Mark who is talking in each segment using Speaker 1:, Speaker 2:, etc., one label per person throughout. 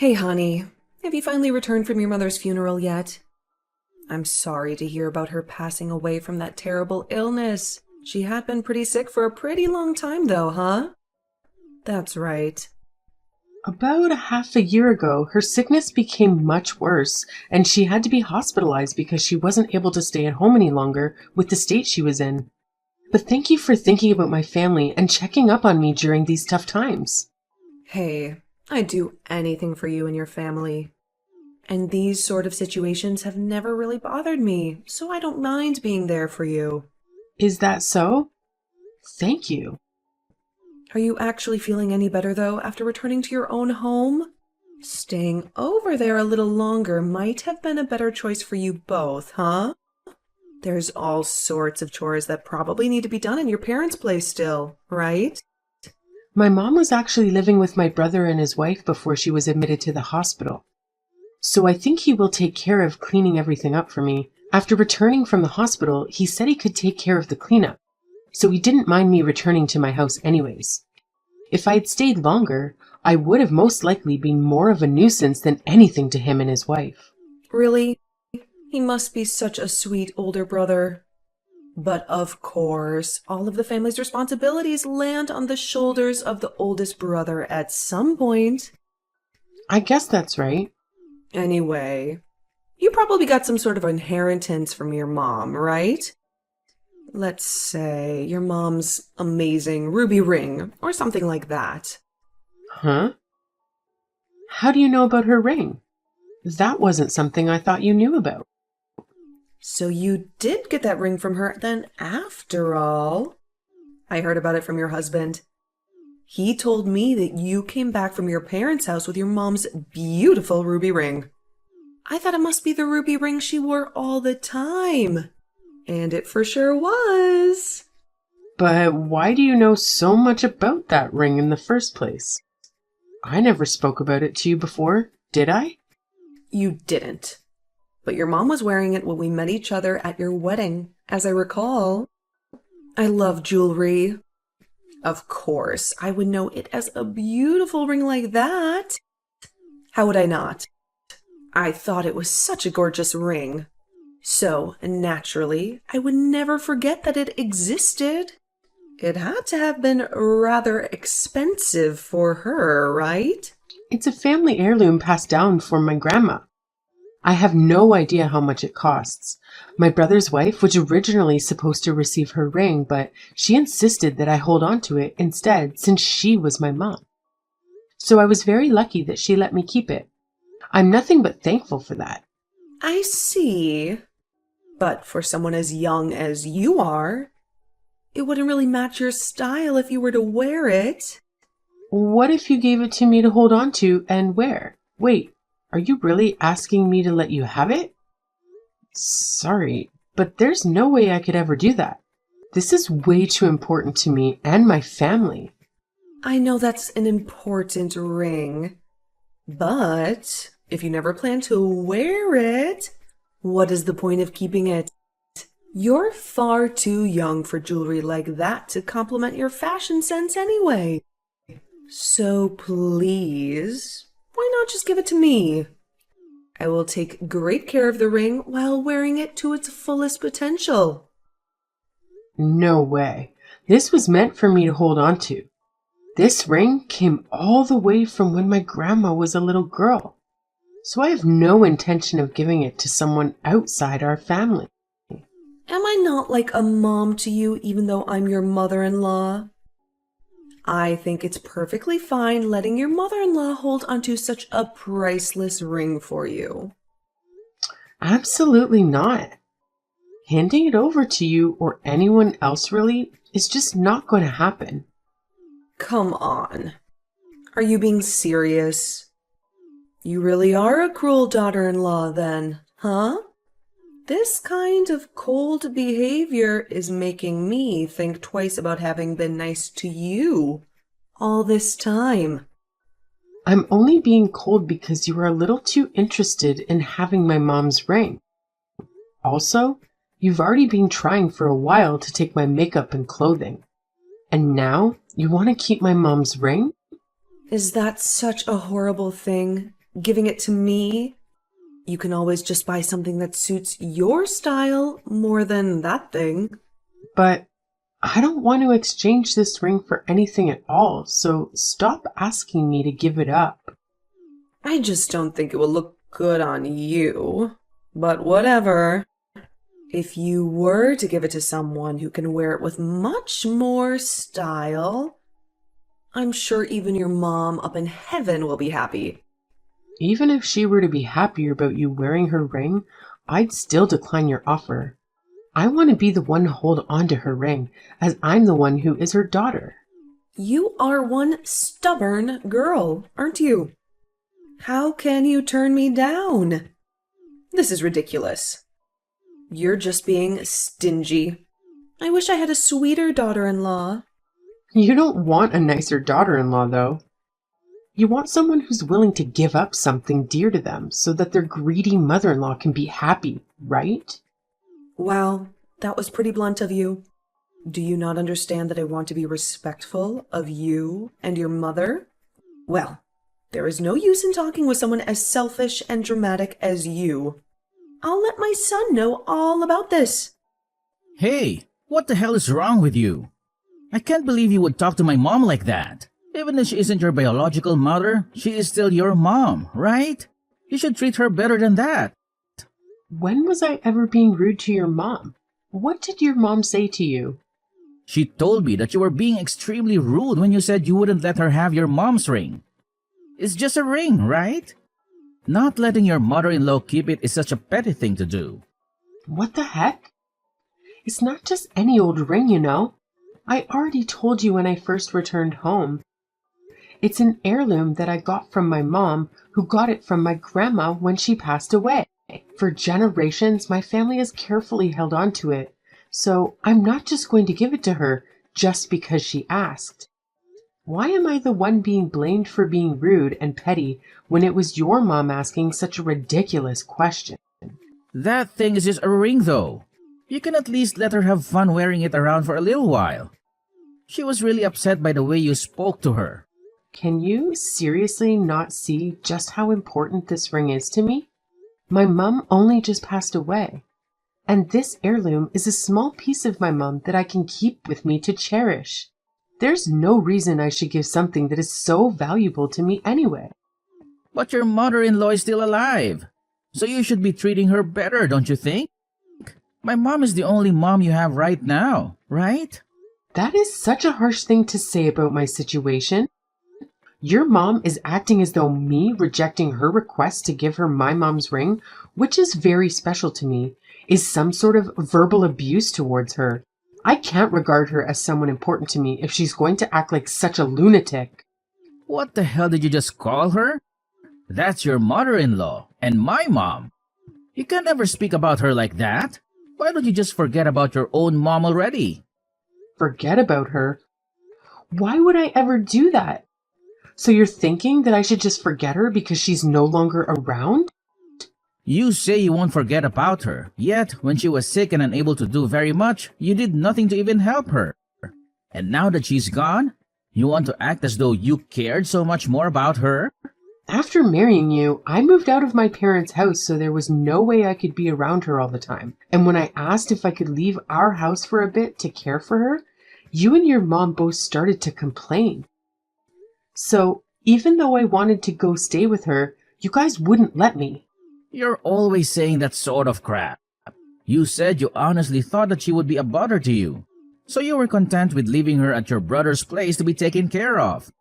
Speaker 1: Hey, honey. Have you finally returned from your mother's funeral yet? I'm sorry to hear about her passing away from that terrible illness. She had been pretty sick for a pretty long time, though, huh? That's right.
Speaker 2: About a half a year ago, her sickness became much worse, and she had to be hospitalized because she wasn't able to stay at home any longer with the state she was in. But thank you for thinking about my family and checking up on me during these tough times.
Speaker 1: Hey, I'd do anything for you and your family. And these sort of situations have never really bothered me, so I don't mind being there for you.
Speaker 2: Is that so? Thank you.
Speaker 1: Are you actually feeling any better, though, after returning to your own home? Staying over there a little longer might have been a better choice for you both, huh? There's all sorts of chores that probably need to be done in your parents' place still, right?
Speaker 2: My mom was actually living with my brother and his wife before she was admitted to the hospital. So I think he will take care of cleaning everything up for me. After returning from the hospital, he said he could take care of the cleanup. So he didn't mind me returning to my house anyways. If I had stayed longer, I would have most likely been more of a nuisance than anything to him and his wife.
Speaker 1: Really? He must be such a sweet older brother. But of course, all of the family's responsibilities land on the shoulders of the oldest brother at some point.
Speaker 2: I guess that's right.
Speaker 1: Anyway, you probably got some sort of inheritance from your mom, right? Let's say your mom's amazing ruby ring or something like that.
Speaker 2: Huh? How do you know about her ring? That wasn't something I thought you knew about.
Speaker 1: So you did get that ring from her then after all. I heard about it from your husband. He told me that you came back from your parents' house with your mom's beautiful ruby ring. I thought it must be the ruby ring she wore all the time. And it for sure was.
Speaker 2: But why do you know so much about that ring in the first place? I never spoke about it to you before, did I?
Speaker 1: You didn't. But your mom was wearing it when we met each other at your wedding, as I recall. I love jewelry. Of course, I would know it as a beautiful ring like that. How would I not? I thought it was such a gorgeous ring. So, naturally, I would never forget that it existed. It had to have been rather expensive for her, right?
Speaker 2: It's a family heirloom passed down from my grandma. I have no idea how much it costs. My brother's wife was originally supposed to receive her ring, but she insisted that I hold on to it instead since she was my mom. So I was very lucky that she let me keep it. I'm nothing but thankful for that.
Speaker 1: I see. But for someone as young as you are, it wouldn't really match your style if you were to wear it.
Speaker 2: What if you gave it to me to hold on to and wear? Wait, are you really asking me to let you have it? Sorry, but there's no way I could ever do that. This is way too important to me and my family.
Speaker 1: I know that's an important ring, but if you never plan to wear it, what is the point of keeping it? You're far too young for jewelry like that to complement your fashion sense anyway. So please, why not just give it to me? I will take great care of the ring while wearing it to its fullest potential.
Speaker 2: No way. This was meant for me to hold on to. This ring came all the way from when my grandma was a little girl. So I have no intention of giving it to someone outside our family.
Speaker 1: Am I not like a mom to you even though I'm your mother-in-law? I think it's perfectly fine letting your mother-in-law hold onto such a priceless ring for you.
Speaker 2: Absolutely not. Handing it over to you or anyone else really is just not going to happen.
Speaker 1: Come on. Are you being serious? You really are a cruel daughter-in-law then, huh? This kind of cold behavior is making me think twice about having been nice to you all this time.
Speaker 2: I'm only being cold because you are a little too interested in having my mom's ring. Also, you've already been trying for a while to take my makeup and clothing. And now you want to keep my mom's ring?
Speaker 1: Is that such a horrible thing? giving it to me. You can always just buy something that suits your style more than that thing.
Speaker 2: But I don't want to exchange this ring for anything at all, so stop asking me to give it up.
Speaker 1: I just don't think it will look good on you. But whatever. If you were to give it to someone who can wear it with much more style, I'm sure even your mom up in heaven will be happy.
Speaker 2: Even if she were to be happier about you wearing her ring, I'd still decline your offer. I want to be the one to hold on to her ring, as I'm the one who is her daughter.
Speaker 1: You are one stubborn girl, aren't you? How can you turn me down? This is ridiculous. You're just being stingy. I wish I had a sweeter daughter-in-law.
Speaker 2: You don't want a nicer daughter-in-law, though. You want someone who's willing to give up something dear to them so that their greedy mother-in-law can be happy, right?
Speaker 1: Wow, that was pretty blunt of you. Do you not understand that I want to be respectful of you and your mother? Well, there is no use in talking with someone as selfish and dramatic as you. I'll let my son know all about this.
Speaker 3: Hey, what the hell is wrong with you? I can't believe you would talk to my mom like that. Even if she isn't your biological mother, she is still your mom, right? You should treat her better than that.
Speaker 2: When was I ever being rude to your mom? What did your mom say to you?
Speaker 3: She told me that you were being extremely rude when you said you wouldn't let her have your mom's ring. It's just a ring, right? Not letting your mother-in-law keep it is such a petty thing to do.
Speaker 2: What the heck? It's not just any old ring, you know. I already told you when I first returned home. It's an heirloom that I got from my mom, who got it from my grandma when she passed away. For generations, my family has carefully held on to it, so I'm not just going to give it to her just because she asked. Why am I the one being blamed for being rude and petty when it was your mom asking such a ridiculous question?
Speaker 3: That thing is just a ring, though. You can at least let her have fun wearing it around for a little while. She was really upset by the way you spoke to her.
Speaker 2: Can you seriously not see just how important this ring is to me? My mom only just passed away, and this heirloom is a small piece of my mom that I can keep with me to cherish. There's no reason I should give something that is so valuable to me anyway.
Speaker 3: But your mother-in-law is still alive, so you should be treating her better, don't you think? My mom is the only mom you have right now, right?
Speaker 2: That is such a harsh thing to say about my situation. Your mom is acting as though me rejecting her request to give her my mom's ring, which is very special to me, is some sort of verbal abuse towards her. I can't regard her as someone important to me if she's going to act like such a lunatic.
Speaker 3: What the hell did you just call her? That's your mother-in-law and my mom. You can't ever speak about her like that. Why don't you just forget about your own mom already?
Speaker 2: Forget about her? Why would I ever do that? So you're thinking that I should just forget her because she's no longer around?
Speaker 3: You say you won't forget about her, yet when she was sick and unable to do very much, you did nothing to even help her. And now that she's gone, you want to act as though you cared so much more about her?
Speaker 2: After marrying you, I moved out of my parents' house, so there was no way I could be around her all the time. And when I asked if I could leave our house for a bit to care for her, you and your mom both started to complain. So, even though I wanted to go stay with her, you guys wouldn't let me.
Speaker 3: You're always saying that sort of crap. You said you honestly thought that she would be a bother to you, so you were content with leaving her at your brother's place to be taken care of.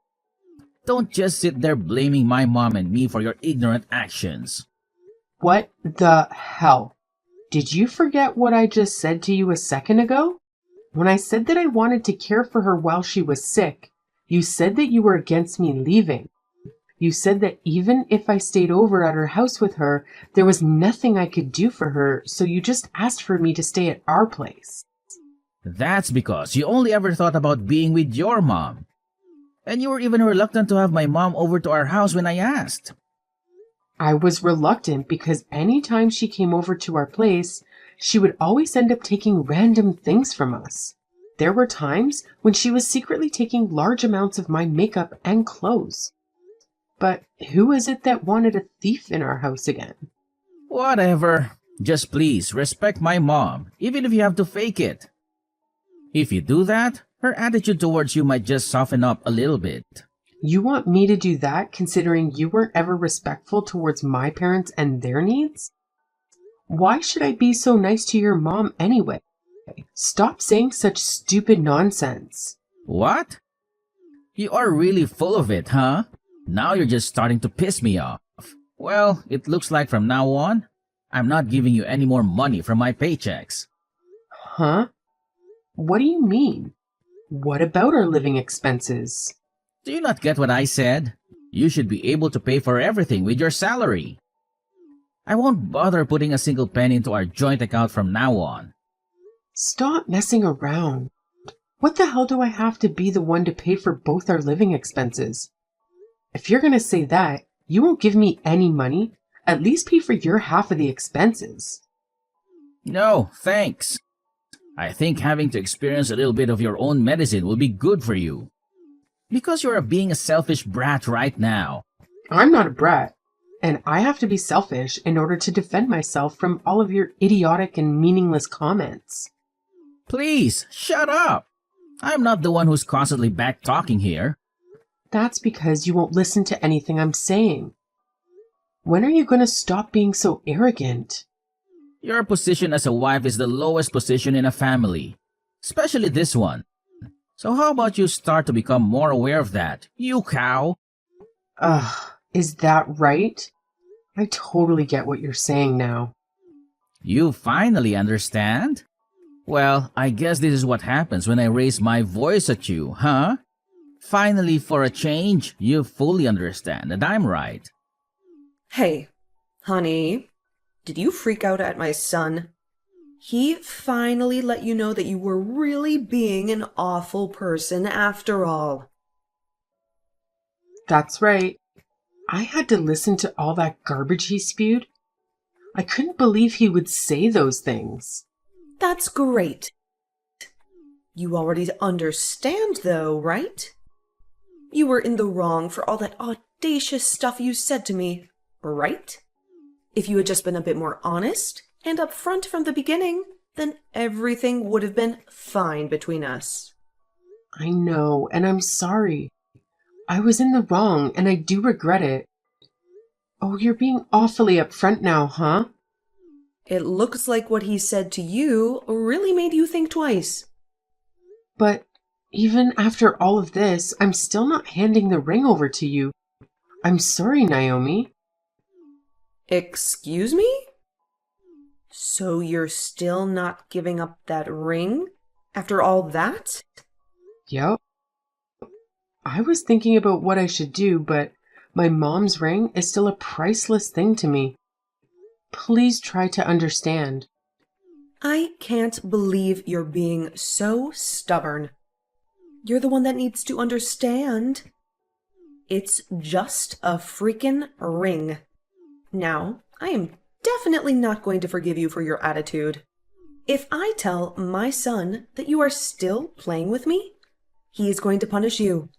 Speaker 3: Don't just sit there blaming my mom and me for your ignorant actions.
Speaker 2: What the hell? Did you forget what I just said to you a second ago? When I said that I wanted to care for her while she was sick, you said that you were against me leaving. You said that even if I stayed over at her house with her, there was nothing I could do for her, so you just asked for me to stay at our place.
Speaker 3: That's because you only ever thought about being with your mom. And you were even reluctant to have my mom over to our house when I asked.
Speaker 2: I was reluctant because any time she came over to our place, she would always end up taking random things from us. There were times when she was secretly taking large amounts of my makeup and clothes. But who is it that wanted a thief in our house again?
Speaker 3: Whatever. Just please respect my mom, even if you have to fake it. If you do that, her attitude towards you might just soften up a little bit.
Speaker 2: You want me to do that considering you weren't ever respectful towards my parents and their needs? Why should I be so nice to your mom anyway? Stop saying such stupid nonsense.
Speaker 3: What? You are really full of it, huh? Now you're just starting to piss me off. Well, it looks like from now on, I'm not giving you any more money from my paychecks.
Speaker 2: Huh? What do you mean? What about our living expenses?
Speaker 3: Do you not get what I said? You should be able to pay for everything with your salary. I won't bother putting a single penny into our joint account from now on.
Speaker 2: Stop messing around. What the hell do I have to be the one to pay for both our living expenses? If you're going to say that, you won't give me any money. At least pay for your half of the expenses.
Speaker 3: No, thanks. I think having to experience a little bit of your own medicine will be good for you. Because you're being a selfish brat right now.
Speaker 2: I'm not a brat, and I have to be selfish in order to defend myself from all of your idiotic and meaningless comments.
Speaker 3: Please, shut up. I'm not the one who's constantly back-talking here.
Speaker 2: That's because you won't listen to anything I'm saying. When are you going to stop being so arrogant?
Speaker 3: Your position as a wife is the lowest position in a family, especially this one. So how about you start to become more aware of that, you cow?
Speaker 2: Ugh, is that right? I totally get what you're saying now.
Speaker 3: You finally understand? Well, I guess this is what happens when I raise my voice at you, huh? Finally, for a change, you fully understand that I'm right.
Speaker 1: Hey, honey, did you freak out at my son? He finally let you know that you were really being an awful person after all.
Speaker 2: That's right. I had to listen to all that garbage he spewed. I couldn't believe he would say those things.
Speaker 1: That's great. You already understand, though, right? You were in the wrong for all that audacious stuff you said to me, right? If you had just been a bit more honest and upfront from the beginning, then everything would have been fine between us.
Speaker 2: I know, and I'm sorry. I was in the wrong, and I do regret it. Oh, you're being awfully upfront now, huh?
Speaker 1: It looks like what he said to you really made you think twice.
Speaker 2: But even after all of this, I'm still not handing the ring over to you. I'm sorry, Naomi.
Speaker 1: Excuse me? So you're still not giving up that ring after all that?
Speaker 2: Yep. I was thinking about what I should do, but my mom's ring is still a priceless thing to me. Please try to understand.
Speaker 1: I can't believe you're being so stubborn. You're the one that needs to understand. It's just a freaking ring. Now, I am definitely not going to forgive you for your attitude. If I tell my son that you are still playing with me, he is going to punish you.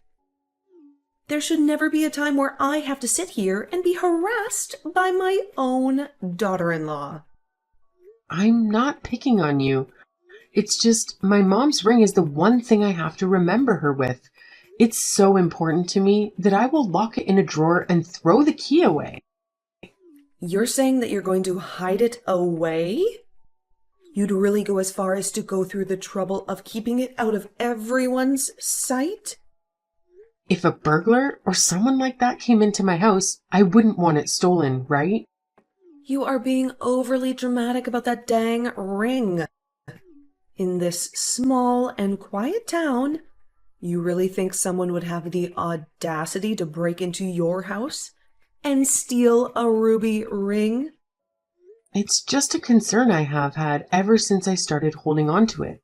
Speaker 1: There should never be a time where I have to sit here and be harassed by my own daughter-in-law.
Speaker 2: I'm not picking on you. It's just my mom's ring is the one thing I have to remember her with. It's so important to me that I will lock it in a drawer and throw the key away.
Speaker 1: You're saying that you're going to hide it away? You'd really go as far as to go through the trouble of keeping it out of everyone's sight?
Speaker 2: If a burglar or someone like that came into my house, I wouldn't want it stolen, right?
Speaker 1: You are being overly dramatic about that dang ring. In this small and quiet town, you really think someone would have the audacity to break into your house and steal a ruby ring?
Speaker 2: It's just a concern I have had ever since I started holding on to it.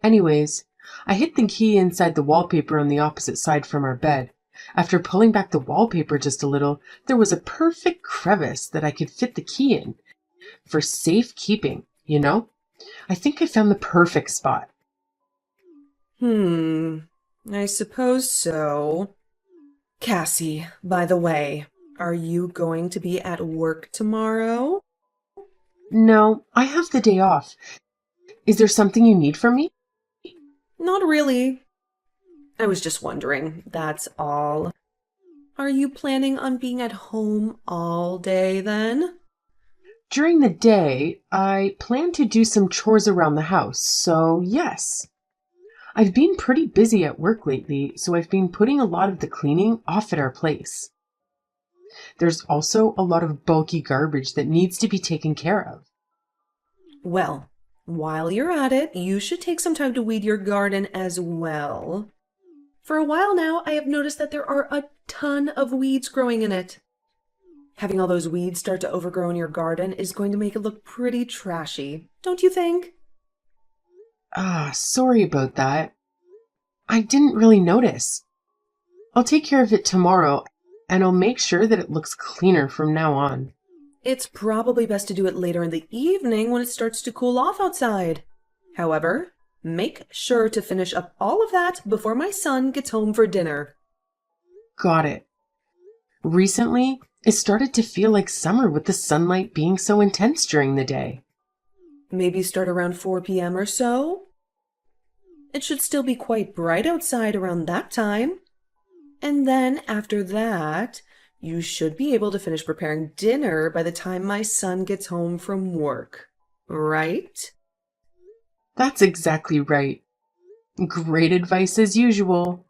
Speaker 2: Anyways, I hid the key inside the wallpaper on the opposite side from our bed. After pulling back the wallpaper just a little, there was a perfect crevice that I could fit the key in. For safekeeping, you know? I think I found the perfect spot.
Speaker 1: I suppose so. Cassie, by the way, are you going to be at work tomorrow?
Speaker 2: No, I have the day off. Is there something you need from me?
Speaker 1: Not really. I was just wondering, that's all. Are you planning on being at home all day then?
Speaker 2: During the day, I plan to do some chores around the house, so yes. I've been pretty busy at work lately, so I've been putting a lot of the cleaning off at our place. There's also a lot of bulky garbage that needs to be taken care of.
Speaker 1: Well, while you're at it, you should take some time to weed your garden as well. For a while now, I have noticed that there are a ton of weeds growing in it. Having all those weeds start to overgrow in your garden is going to make it look pretty trashy, don't you think?
Speaker 2: Sorry about that. I didn't really notice. I'll take care of it tomorrow, and I'll make sure that it looks cleaner from now on.
Speaker 1: It's probably best to do it later in the evening when it starts to cool off outside. However, make sure to finish up all of that before my son gets home for dinner.
Speaker 2: Got it. Recently, it started to feel like summer with the sunlight being so intense during the day.
Speaker 1: Maybe start around 4 p.m. or so? It should still be quite bright outside around that time. And then after that, you should be able to finish preparing dinner by the time my son gets home from work, right?
Speaker 2: That's exactly right. Great advice as usual.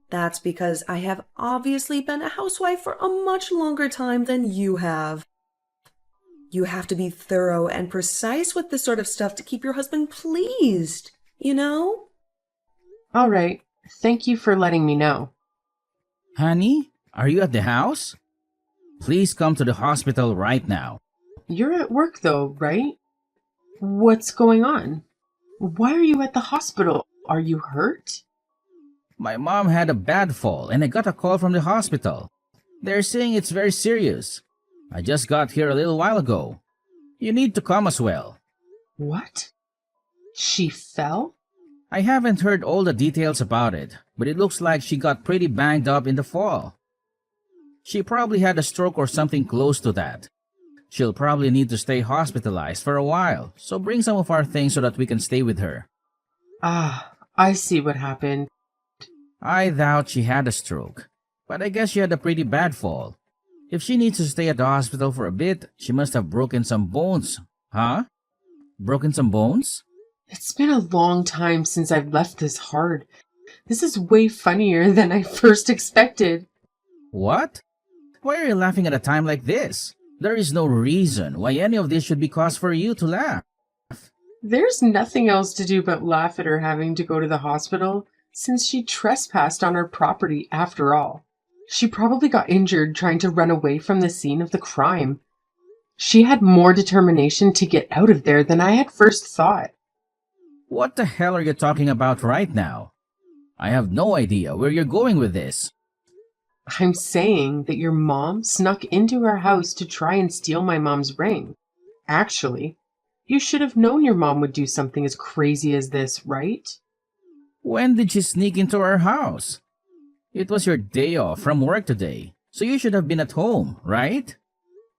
Speaker 1: That's because I have obviously been a housewife for a much longer time than you have. You have to be thorough and precise with this sort of stuff to keep your husband pleased, you know?
Speaker 2: All right. Thank you for letting me know.
Speaker 3: Honey, are you at the house? Please come to the hospital right now.
Speaker 2: You're at work though, right? What's going on? Why are you at the hospital? Are you hurt?
Speaker 3: My mom had a bad fall and I got a call from the hospital. They're saying it's very serious. I just got here a little while ago. You need to come as well.
Speaker 2: What? She fell?
Speaker 3: I haven't heard all the details about it, but it looks like she got pretty banged up in the fall. She probably had a stroke or something close to that. She'll probably need to stay hospitalized for a while, so bring some of our things so that we can stay with her.
Speaker 2: I see what happened.
Speaker 3: I doubt she had a stroke, but I guess she had a pretty bad fall. If she needs to stay at the hospital for a bit, she must have broken some bones. Huh? Broken some bones?
Speaker 2: It's been a long time since I've left this hard. This is way funnier than I first expected.
Speaker 3: What? Why are you laughing at a time like this? There is no reason why any of this should be cause for you to laugh.
Speaker 2: There's nothing else to do but laugh at her having to go to the hospital since she trespassed on our property after all. She probably got injured trying to run away from the scene of the crime. She had more determination to get out of there than I had first thought.
Speaker 3: What the hell are you talking about right now? I have no idea where you're going with this.
Speaker 2: I'm saying that your mom snuck into our house to try and steal my mom's ring. Actually, you should have known your mom would do something as crazy as this, right?
Speaker 3: When did she sneak into our house? It was your day off from work today, so you should have been at home, right?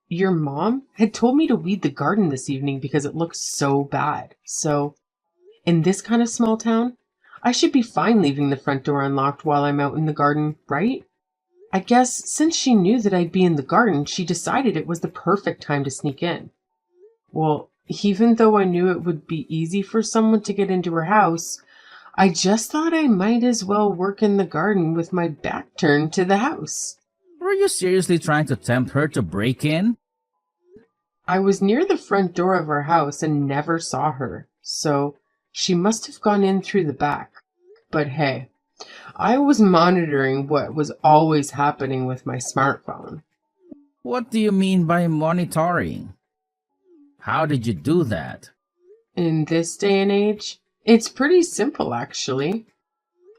Speaker 2: Your mom had told me to weed the garden this evening because it looked so bad. So, in this kind of small town, I should be fine leaving the front door unlocked while I'm out in the garden, right? I guess since she knew that I'd be in the garden, she decided it was the perfect time to sneak in. Well, even though I knew it would be easy for someone to get into her house, I just thought I might as well work in the garden with my back turned to the house.
Speaker 3: Were you seriously trying to tempt her to break in?
Speaker 2: I was near the front door of our house and never saw her, so she must have gone in through the back. But hey, I was monitoring what was always happening with my smartphone.
Speaker 3: What do you mean by monitoring? How did you do that?
Speaker 2: In this day and age, it's pretty simple actually.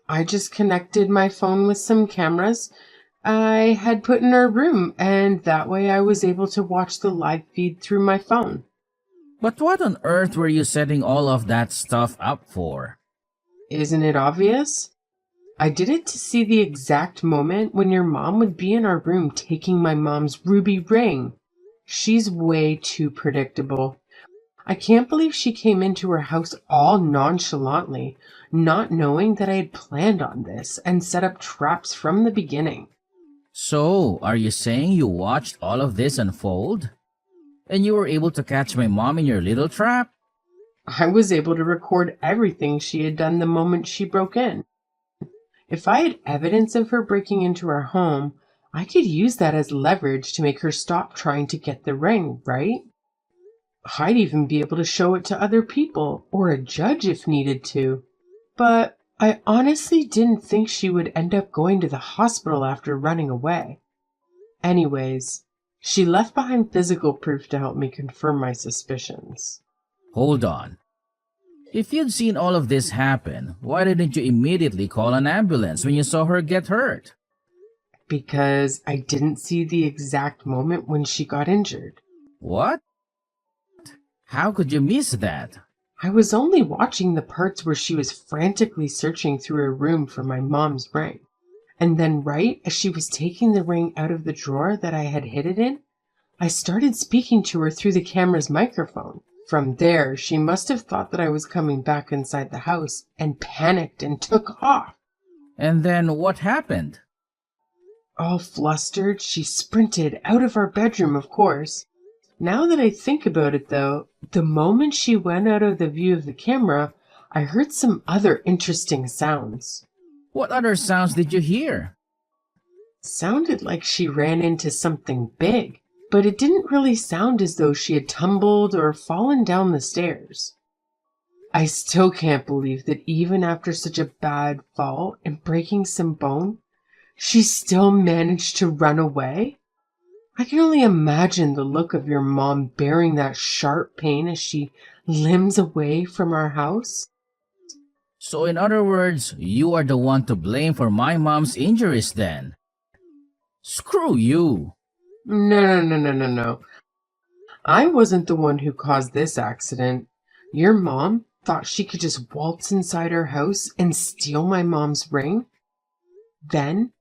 Speaker 2: I just connected my phone with some cameras I had put in our room, and that way I was able to watch the live feed through my phone.
Speaker 3: But what on earth were you setting all of that stuff up for?
Speaker 2: Isn't it obvious? I did it to see the exact moment when your mom would be in our room taking my mom's ruby ring. She's way too predictable. I can't believe she came into her house all nonchalantly, not knowing that I had planned on this and set up traps from the beginning.
Speaker 3: So, are you saying you watched all of this unfold? And you were able to catch my mom in your little trap?
Speaker 2: I was able to record everything she had done the moment she broke in. If I had evidence of her breaking into our home, I could use that as leverage to make her stop trying to get the ring, right? I'd even be able to show it to other people or a judge if needed to. But I honestly didn't think she would end up going to the hospital after running away. Anyways, she left behind physical proof to help me confirm my suspicions.
Speaker 3: Hold on. If you'd seen all of this happen, why didn't you immediately call an ambulance when you saw her get hurt?
Speaker 2: Because I didn't see the exact moment when she got injured.
Speaker 3: What? How could you miss that?
Speaker 2: I was only watching the parts where she was frantically searching through her room for my mom's ring. And then right as she was taking the ring out of the drawer that I had hid it in, I started speaking to her through the camera's microphone. From there, she must have thought that I was coming back inside the house and panicked and took off.
Speaker 3: And then what happened?
Speaker 2: All flustered, she sprinted out of our bedroom, of course. Now that I think about it, though, the moment she went out of the view of the camera, I heard some other interesting sounds.
Speaker 3: What other sounds did you hear?
Speaker 2: Sounded like she ran into something big, but it didn't really sound as though she had tumbled or fallen down the stairs. I still can't believe that even after such a bad fall and breaking some bone, she still managed to run away. I can only imagine the look of your mom bearing that sharp pain as she limps away from our house.
Speaker 3: So in other words, you are the one to blame for my mom's injuries then. Screw you.
Speaker 2: No. I wasn't the one who caused this accident. Your mom thought she could just waltz inside our house and steal my mom's ring. Then,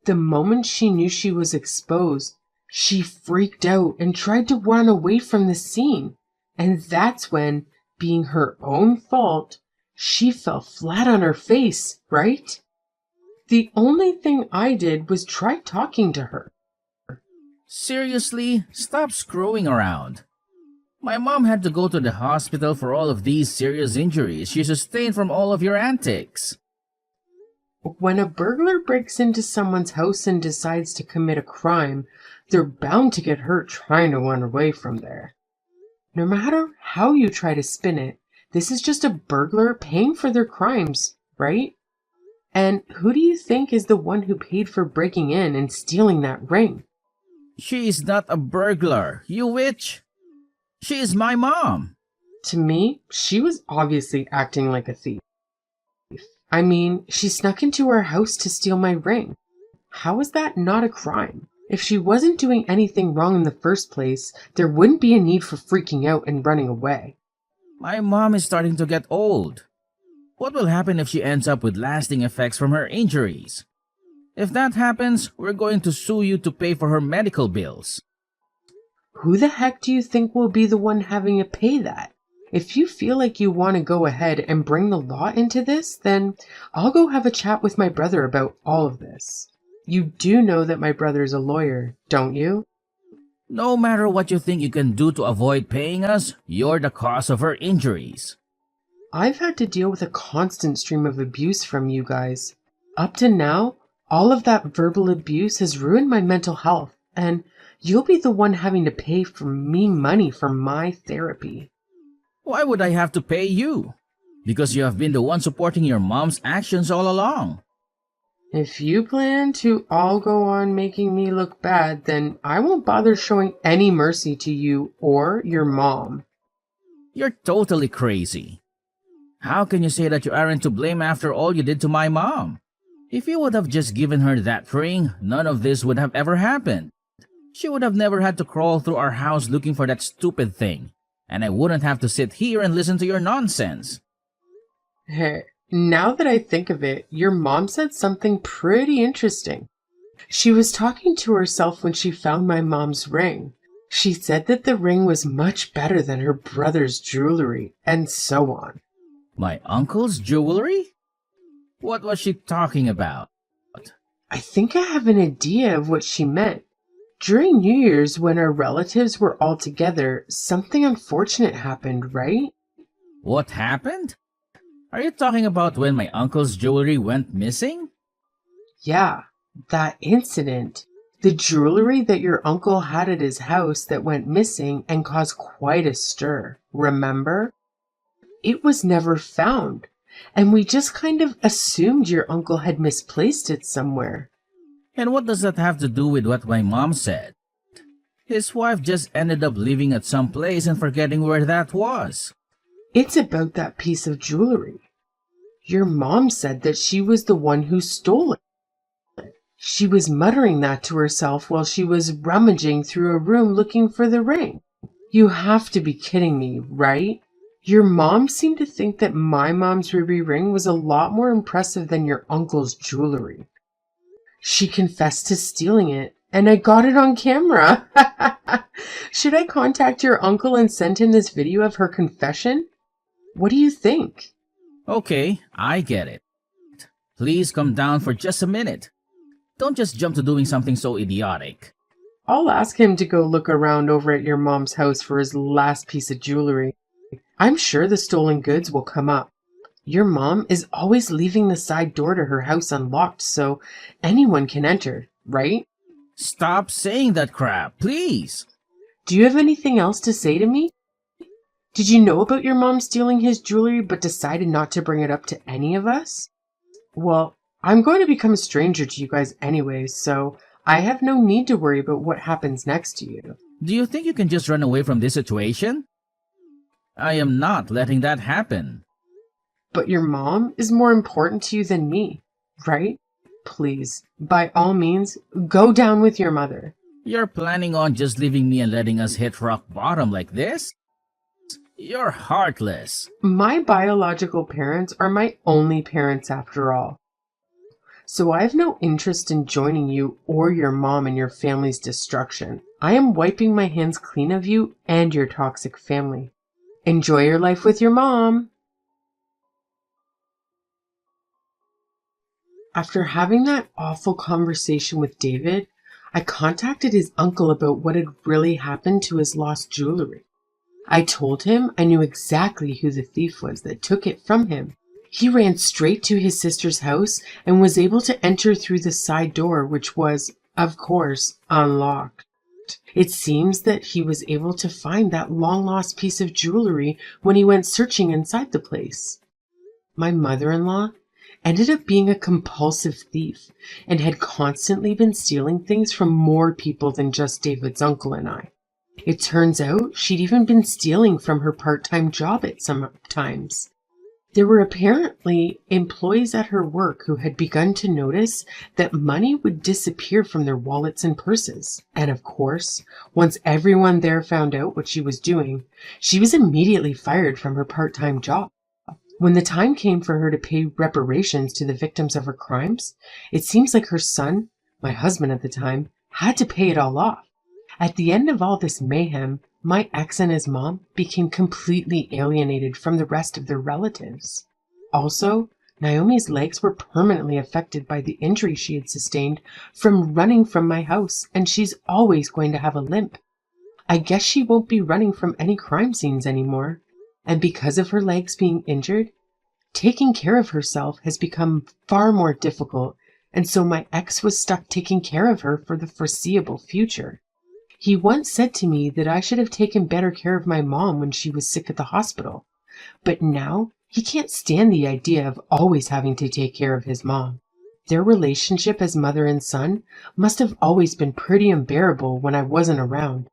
Speaker 2: the moment she knew she was exposed, she freaked out and tried to run away from the scene. And that's when, being her own fault, she fell flat on her face, right? The only thing I did was try talking to her.
Speaker 3: Seriously, stop screwing around. My mom had to go to the hospital for all of these serious injuries she sustained from all of your antics.
Speaker 2: When a burglar breaks into someone's house and decides to commit a crime, they're bound to get hurt trying to run away from there. No matter how you try to spin it, this is just a burglar paying for their crimes, right? And who do you think is the one who paid for breaking in and stealing that ring?
Speaker 3: She is not a burglar, you witch. She is my mom.
Speaker 2: To me, she was obviously acting like a thief. I mean, she snuck into our house to steal my ring. How is that not a crime? If she wasn't doing anything wrong in the first place, there wouldn't be a need for freaking out and running away.
Speaker 3: My mom is starting to get old. What will happen if she ends up with lasting effects from her injuries? If that happens, we're going to sue you to pay for her medical bills.
Speaker 2: Who the heck do you think will be the one having to pay that? If you feel like you want to go ahead and bring the law into this, then I'll go have a chat with my brother about all of this. You do know that my brother's a lawyer, don't you?
Speaker 3: No matter what you think you can do to avoid paying us, you're the cause of her injuries.
Speaker 2: I've had to deal with a constant stream of abuse from you guys. Up to now, all of that verbal abuse has ruined my mental health, and you'll be the one having to pay for me money for my therapy.
Speaker 3: Why would I have to pay you? Because you have been the one supporting your mom's actions all along.
Speaker 2: If you plan to all go on making me look bad, then I won't bother showing any mercy to you or your mom.
Speaker 3: You're totally crazy. How can you say that you aren't to blame after all you did to my mom? If you would have just given her that ring, none of this would have ever happened. She would have never had to crawl through our house looking for that stupid thing, and I wouldn't have to sit here and listen to your nonsense.
Speaker 2: Hey, Now that I think of it, your mom said something pretty interesting. She was talking to herself when she found my mom's ring. She said that the ring was much better than her brother's jewelry, and so on.
Speaker 3: My uncle's jewelry? What was she talking about?
Speaker 2: I think I have an idea of what she meant. During New Year's, when our relatives were all together, something unfortunate happened, right?
Speaker 3: What happened? Are you talking about when my uncle's jewelry went missing?
Speaker 2: Yeah, that incident. The jewelry that your uncle had at his house that went missing and caused quite a stir, remember? It was never found, and we just kind of assumed your uncle had misplaced it somewhere.
Speaker 3: And what does that have to do with what my mom said? His wife just ended up living at some place and forgetting where that was.
Speaker 2: It's about that piece of jewelry. Your mom said that she was the one who stole it. She was muttering that to herself while she was rummaging through a room looking for the ring. You have to be kidding me, right? Your mom seemed to think that my mom's ruby ring was a lot more impressive than your uncle's jewelry. She confessed to stealing it, and I got it on camera. Should I contact your uncle and send him this video of her confession? What do you think?
Speaker 3: Okay, I get it. Please come down for just a minute. Don't just jump to doing something so idiotic.
Speaker 2: I'll ask him to go look around over at your mom's house for his last piece of jewelry. I'm sure the stolen goods will come up. Your mom is always leaving the side door to her house unlocked so anyone can enter, right?
Speaker 3: Stop saying that crap, please.
Speaker 2: Do you have anything else to say to me? Did you know about your mom stealing his jewelry but decided not to bring it up to any of us? Well, I'm going to become a stranger to you guys anyways, so I have no need to worry about what happens next to you.
Speaker 3: Do you think you can just run away from this situation? I am not letting that happen.
Speaker 2: But your mom is more important to you than me, right? Please, by all means, go down with your mother.
Speaker 3: You're planning on just leaving me and letting us hit rock bottom like this? You're heartless.
Speaker 2: My biological parents are my only parents after all. So I have no interest in joining you or your mom in your family's destruction. I am wiping my hands clean of you and your toxic family. Enjoy your life with your mom. After having that awful conversation with David, I contacted his uncle about what had really happened to his lost jewelry. I told him I knew exactly who the thief was that took it from him. He ran straight to his sister's house and was able to enter through the side door, which was, of course, unlocked. It seems that he was able to find that long-lost piece of jewelry when he went searching inside the place. My mother-in-law ended up being a compulsive thief and had constantly been stealing things from more people than just David's uncle and I. It turns out she'd even been stealing from her part-time job at some times. There were apparently employees at her work who had begun to notice that money would disappear from their wallets and purses. And of course, once everyone there found out what she was doing, she was immediately fired from her part-time job. When the time came for her to pay reparations to the victims of her crimes, it seems like her son, my husband at the time, had to pay it all off. At the end of all this mayhem, my ex and his mom became completely alienated from the rest of their relatives. Also, Naomi's legs were permanently affected by the injury she had sustained from running from my house, and she's always going to have a limp. I guess she won't be running from any crime scenes anymore, and because of her legs being injured, taking care of herself has become far more difficult, and so my ex was stuck taking care of her for the foreseeable future. He once said to me that I should have taken better care of my mom when she was sick at the hospital, but now he can't stand the idea of always having to take care of his mom. Their relationship as mother and son must have always been pretty unbearable when I wasn't around.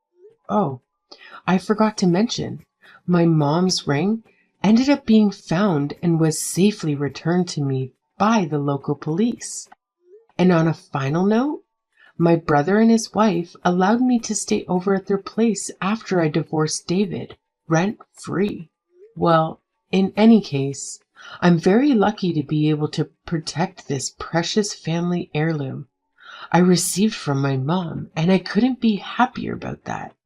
Speaker 2: Oh, I forgot to mention, my mom's ring ended up being found and was safely returned to me by the local police. And on a final note, my brother and his wife allowed me to stay over at their place after I divorced David, rent-free. Well, in any case, I'm very lucky to be able to protect this precious family heirloom I received from my mom, and I couldn't be happier about that.